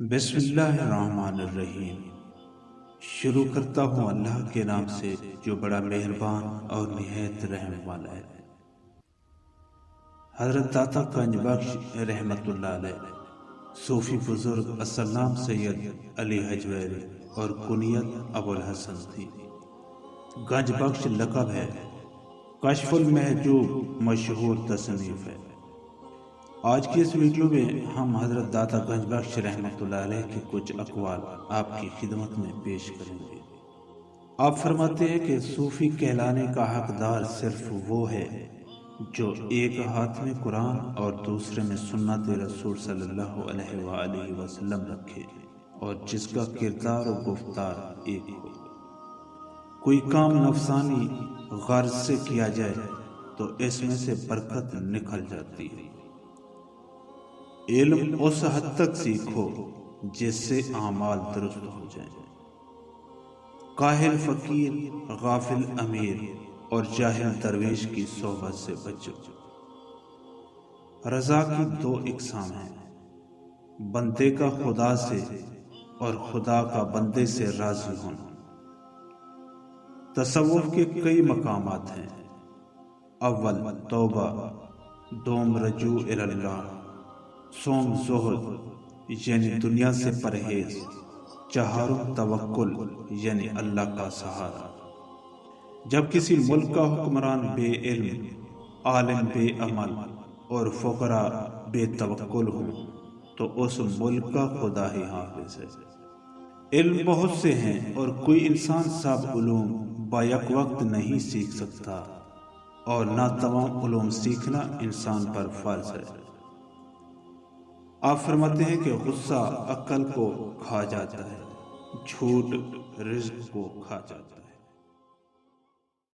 بسم اللہ الرحمن الرحیم۔ شروع کرتا ہوں اللہ کے نام سے جو بڑا مہربان اور نہایت رحم والا ہے۔ حضرت داتا گنج بخش رحمت اللہ علیہ صوفی بزرگ اصل نام سید علی حجویری اور کنیت ابو الحسن تھی۔ گنج بخش لقب ہے۔ کشف المحجوب مشہور تصنیف ہے۔ آج کی اس ویڈیو میں ہم حضرت داتا گنج بخش رحمت اللہ علیہ کے کچھ اقوال آپ کی خدمت میں پیش کریں گے۔ آپ فرماتے ہیں کہ صوفی کہلانے کا حقدار صرف وہ ہے جو ایک ہاتھ میں قرآن اور دوسرے میں سنت رسول صلی اللہ علیہ وآلہ وسلم رکھے اور جس کا کردار و گفتار ایک ہو۔ کوئی کام نفسانی غرض سے کیا جائے تو اس میں سے برکت نکل جاتی ہے۔ علم اس حد تک سیکھو جس سے اعمال درست ہو جائیں۔ کاہل فقیر، غافل امیر اور جاہل درویش کی صحبت سے بچو۔ رضا کی دو اقسام ہیں، بندے کا خدا سے اور خدا کا بندے سے راضی ہونا۔ تصوف کے کئی مقامات ہیں۔ اول توبہ، دوم رجوع اللہ، سوم زہد یعنی دنیا سے پرہیز، چہارم توکل یعنی اللہ کا سہارا۔ جب کسی ملک کا حکمران بے علم، عالم بے عمل اور فقراء بے توکل ہوں تو اس ملک کا خدا ہی حافظ ہے۔ علم بہت سے ہیں اور کوئی انسان سب علوم بیک وقت نہیں سیکھ سکتا اور نہ تمام علوم سیکھنا انسان پر فرض ہے۔ آپ فرماتے ہیں کہ غصہ عقل کو کھا جاتا ہے، جھوٹ رزق کو کھا جاتا ہے۔